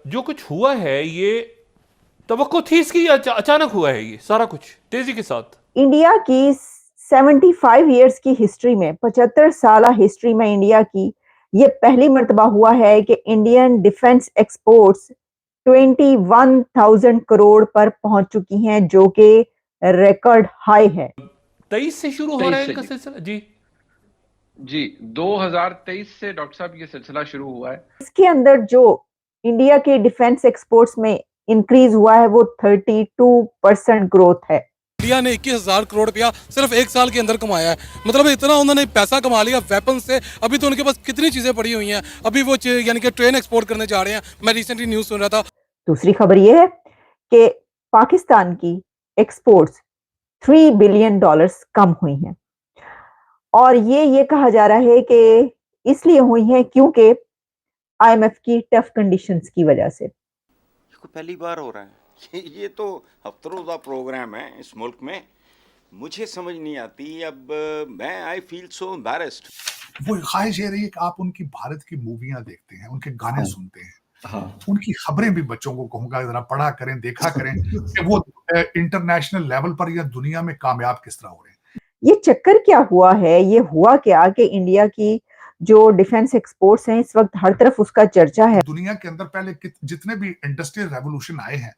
जो कुछ हुआ है ये तवक्को थी इसकी या अचानक हुआ है ये सारा कुछ तेजी के साथ? इंडिया की 75 ईयर्स की हिस्ट्री में, 75 साल हिस्ट्री में इंडिया की ये पहली मर्तबा हुआ है कि इंडियन डिफेंस एक्सपोर्ट्स 21,000 करोड़ पर पहुंच चुकी हैं, जो कि रिकॉर्ड हाई है। 23 से शुरू हो रहा है 23 से इनका जी। सिलसिला जी। जी, 2023 से डॉक्टर साहब ये सिलसिला शुरू हुआ है। इसके अंदर जो इंडिया के डिफेंस एक्सपोर्ट्स में इंक्रीज हुआ है वो 32% ग्रोथ है। इंडिया ने 21,000 करोड़ रुपया सिर्फ एक साल के अंदर कमाया है। मतलब इतना उन्होंने पैसा कमा लिया वेपन से। अभी तो उनके पास कितनी चीजें पड़ी हुई हैं। अभी वो यानी कि ट्रेन एक्सपोर्ट करने जा रहे हैं। मैं रिसेंटली न्यूज सुन रहा था। दूसरी खबर यह है कि पाकिस्तान की एक्सपोर्ट्स $3 बिलियन कम हुई हैं, और ये कहा जा रहा है कि इसलिए हुई हैं क्योंकि आईएमएफ की टफ कंडीशंस की वजह से। इसको पहली बार हो रहा है। ये तो हफ्तों रोज़ा प्रोग्राम है इस मुल्क में। मुझे समझ नहीं आती। अब मैं आई फील सो एम्बैरेस्ड। वो ख्वाहिश ये रही है कि आप उनकी भारत की मूवियां देखते हैं, उनके गाने सुनते हैं, उनकी खबरें भी बच्चों को कहूंगा जरा पढ़ा करें, देखा करें कि वो इंटरनेशनल लेवल पर या दुनिया में कामयाब किस तरह हो रहे हैं। ये चक्कर क्या हुआ है? ये हुआ क्या कि इंडिया की जो डिफेंस एक्सपोर्ट्स हैं इस वक्त हर तरफ उसका चर्चा है। दुनिया के अंदर पहले जितने भी इंडस्ट्रियल रेवोल्यूशन आए हैं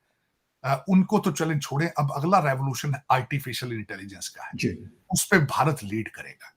उनको तो चलें छोड़ें, अब अगला रेवोल्यूशन आर्टिफिशियल इंटेलिजेंस का है, उस पर भारत लीड करेगा।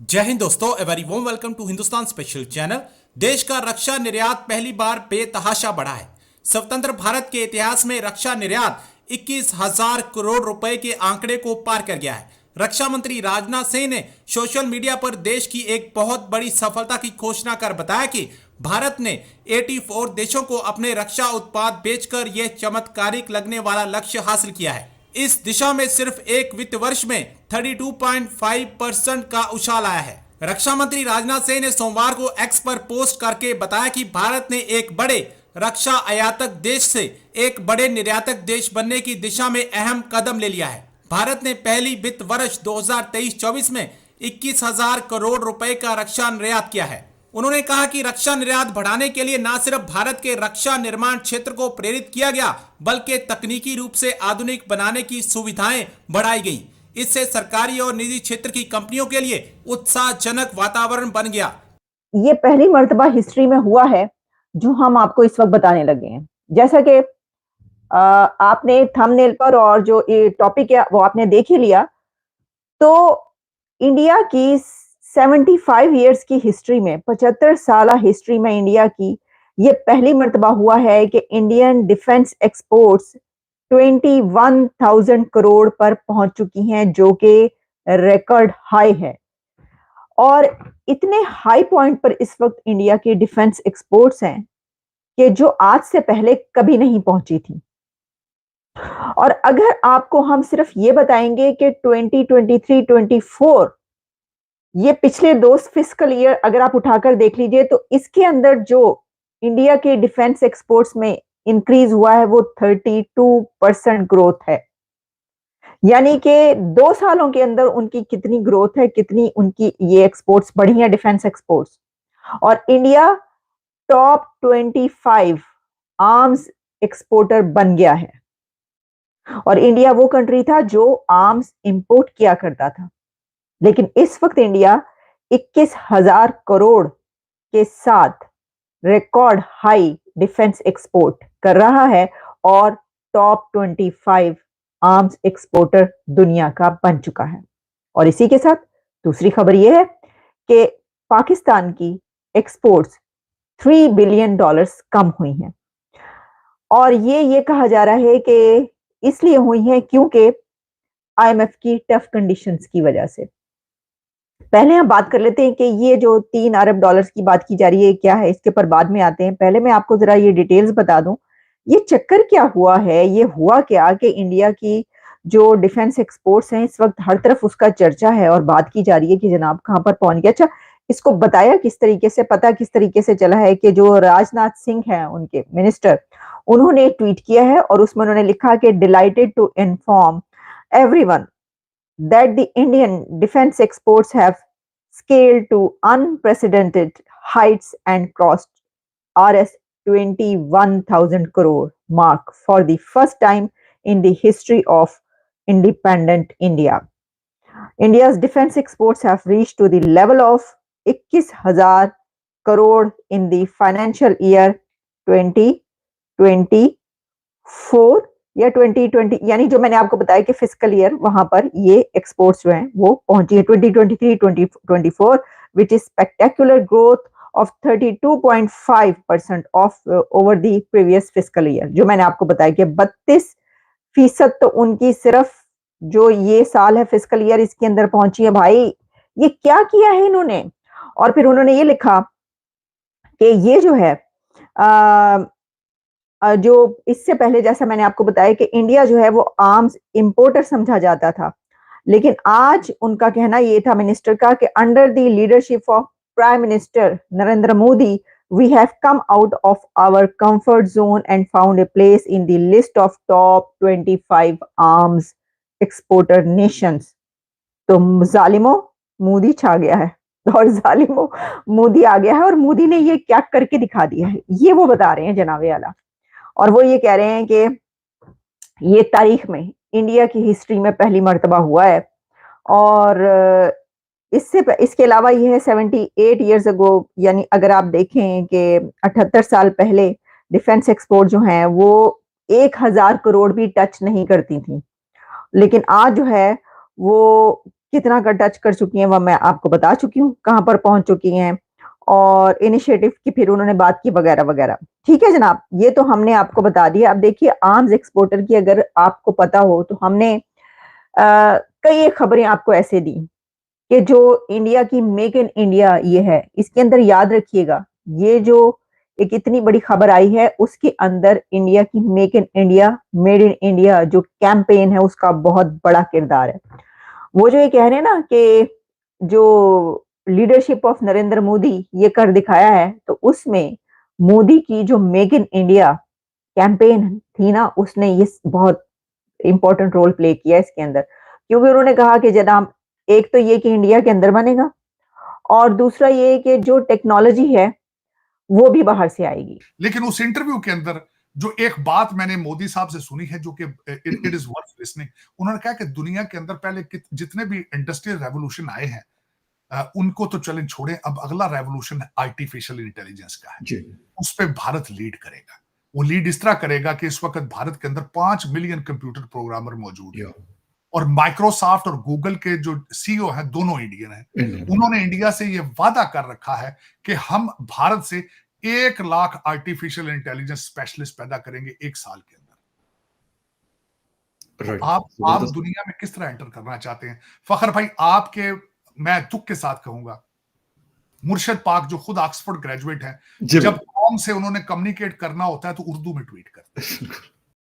जय हिंद दोस्तों, a very warm welcome to Hindustan special channel. देश का रक्षा निर्यात पहली बार बेतहाशा बढ़ा है। स्वतंत्र भारत के इतिहास में रक्षा निर्यात 21,000 करोड़ रुपए के आंकड़े को पार कर गया है। रक्षा मंत्री राजनाथ सिंह ने सोशल मीडिया पर देश की एक बहुत बड़ी सफलता की घोषणा कर बताया कि भारत ने 84 देशों को अपने रक्षा उत्पाद बेचकर यह चमत्कारिक लगने वाला लक्ष्य हासिल किया है। इस दिशा में सिर्फ एक वित्त वर्ष में 32.5% का उछाल आया है। रक्षा मंत्री राजनाथ सिंह ने सोमवार को एक्स पर पोस्ट करके बताया कि भारत ने एक बड़े रक्षा आयातक देश से एक बड़े निर्यातक देश बनने की दिशा में अहम कदम ले लिया है। भारत ने पहली वित्त वर्ष 2023-24 में 21,000 करोड़ रुपए का रक्षा निर्यात किया है। उन्होंने कहा कि रक्षा निर्यात बढ़ाने के लिए न सिर्फ भारत के रक्षा निर्माण क्षेत्र को प्रेरित किया गया, बल्कि तकनीकी रूप से आधुनिक बनाने की सुविधाएं बढ़ाई गई। इससे सरकारी और निजी क्षेत्र की कंपनियों के लिए उत्साहजनक वातावरण बन गया। ये पहली मर्तबा हिस्ट्री में हुआ है जो हम आपको इस वक्त बताने लगे हैं। जैसा कि आपने थंबनेल पर और जो ये टॉपिक है वो आपने देख ही लिया। तो इंडिया की 75 ईयर्स की हिस्ट्री में, 75 साल हिस्ट्री में इंडिया की ये पहली मर्तबा हुआ है कि इंडियन डिफेंस एक्सपोर्ट्स 21,000 करोड़ पर पहुंच चुकी हैं, जो कि रिकॉर्ड हाई है। और इतने हाई पॉइंट पर इस वक्त इंडिया की डिफेंस एक्सपोर्ट्स हैं कि जो आज से पहले कभी नहीं पहुंची थी। और अगर आपको हम सिर्फ ये बताएंगे कि 2023-24 ये पिछले 2 फिस्कल ईयर अगर आप उठाकर देख लीजिए, तो इसके अंदर जो इंडिया के डिफेंस एक्सपोर्ट्स में इंक्रीज हुआ है वो 32% ग्रोथ है। यानी कि 2 सालों के अंदर उनकी कितनी ग्रोथ है, कितनी उनकी ये एक्सपोर्ट्स बढ़ी है, डिफेंस एक्सपोर्ट्स। और इंडिया टॉप 25 आर्म्स एक्सपोर्टर बन गया है। और इंडिया वो कंट्री था जो आर्म्स इंपोर्ट किया करता था, लेकिन इस वक्त इंडिया 21,000 करोड़ के साथ रिकॉर्ड हाई डिफेंस एक्सपोर्ट कर रहा है और टॉप 25 आर्म्स एक्सपोर्टर दुनिया का बन चुका है। और इसी के साथ दूसरी खबर यह है कि पाकिस्तान की एक्सपोर्ट्स $3 बिलियन कम हुई हैं, और ये कहा जा रहा है कि इसलिए हुई हैं क्योंकि आईएमएफ की टफ कंडीशंस की वजह से। पहले हम बात कर लेते हैं कि ये जो $3 अरब की बात की जा रही है क्या है, इसके ऊपर बाद में आते हैं। पहले मैं आपको जरा ये डिटेल्स बता दूं, ये चक्कर क्या हुआ है। ये हुआ क्या कि इंडिया की जो डिफेंस एक्सपोर्ट्स हैं इस वक्त हर तरफ उसका चर्चा है और बात की जा रही है कि जनाब कहां पर पहुंच गया। अच्छा, इसको बताया किस तरीके से, पता किस तरीके से चला है कि जो राजनाथ सिंह हैं उनके मिनिस्टर, उन्होंने ट्वीट किया है और उसमें उन्होंने लिखा कि delighted to inform everyone that the Indian defense exports have scaled to unprecedented heights and crossed Rs 21,000 crore mark for the first time in the history of independent India. India's defense exports have reached to the level of 21,000 crore in the financial year 2024 या 2020, यानी जो मैंने आपको बताया कि fiscal year वहां पर ये एक्सपोर्ट्स जो हैं वो पहुंची है 2023-2024, which is spectacular growth of 32.5% of over the previous fiscal year. जो मैंने आपको बताया कि 32% तो उनकी सिर्फ जो ये साल है फिस्कल ईयर इसके अंदर पहुंची है। भाई ये क्या किया है इन्होंने। और फिर उन्होंने ये लिखा कि ये जो है जो इससे पहले जैसा मैंने आपको बताया कि इंडिया जो है वो आर्म्स इंपोर्टर समझा जाता था, लेकिन आज उनका कहना ये था मिनिस्टर का कि under the leadership of prime minister Narendra Modi we have come out of our comfort zone and found a place in the list of top 25 arms exporter nations. तो जालिमो मोदी छा गया है और जालिमो मोदी आ गया है और मोदी ने ये क्या करके दिखा दिया है, ये वो बता रहे हैं जनाबे आला। और वो ये कह रहे हैं कि ये तारीख में इंडिया की हिस्ट्री में पहली मर्तबा हुआ है। और इसके अलावा ये है 78 इयर्स अगो, यानी अगर आप देखें कि 78 साल पहले डिफेंस एक्सपोर्ट जो हैं वो 1,000 करोड़ भी टच नहीं करती थी, लेकिन आज जो है वो कितना का टच कर चुकी हैं वह मैं आपको बता चुकी हूँ, कहाँ पर पहुंच चुकी हैं और इनिशिएटिव की फिर उन्होंने बात की वगैरह वगैरह। ठीक है जनाब, ये तो हमने आपको बता दिया। अब देखिए आर्म्स एक्सपोर्टर की अगर आपको पता हो तो हमने कई खबरें आपको ऐसे दी कि जो इंडिया की मेक इन इंडिया ये है, इसके अंदर याद रखिएगा ये जो एक इतनी बड़ी खबर आई है उसके अंदर इंडिया की make in India, made in India जो कैंपेन है उसका बहुत बड़ा किरदार है। वो जो ये कह रहे हैं ना कि जो लीडरशिप ऑफ नरेंद्र मोदी ये कर दिखाया है, तो उसमें मोदी की जो मेक इन इंडिया कैंपेन थी ना, उसने ये बहुत इंपॉर्टेंट रोल प्ले किया इसके अंदर, क्योंकि उन्होंने कहा कि जनाब एक तो ये कि इंडिया के अंदर बनेगा और दूसरा ये कि जो टेक्नोलॉजी है वो भी बाहर से आएगी। लेकिन उस इंटरव्यू के अंदर जो एक बात मैंने मोदी साहब से सुनी है जो कि इट इज वर्थ लिसनिंग, उन्होंने कहा कि दुनिया के अंदर पहले जितने भी इंडस्ट्रियल रेवोल्यूशन आए हैं उनको तो चलें छोड़ें, अब अगला रेवोल्यूशन आर्टिफिशियल इंटेलिजेंस का है, उस पर भारत लीड करेगा। वो लीड इस तरह करेगा कि इस वक्त भारत के अंदर 5 मिलियन कंप्यूटर प्रोग्रामर मौजूद है और माइक्रोसॉफ्ट और गूगल के जो सीईओ हैं दोनों इंडियन हैं। उन्होंने इंडिया से ये वादा कर रखा है कि हम भारत से 1 लाख आर्टिफिशियल इंटेलिजेंस स्पेशलिस्ट पैदा करेंगे 1 साल के अंदर। आप दुनिया में किस तरह एंटर करना चाहते हैं फखर भाई? आपके मैं दुख के साथ कहूंगा मुर्शद पाक जो खुद ऑक्सफोर्ड ग्रेजुएट हैं, जब कौम से उन्होंने कम्युनिकेट करना होता है तो उर्दू में ट्वीट करते हैं।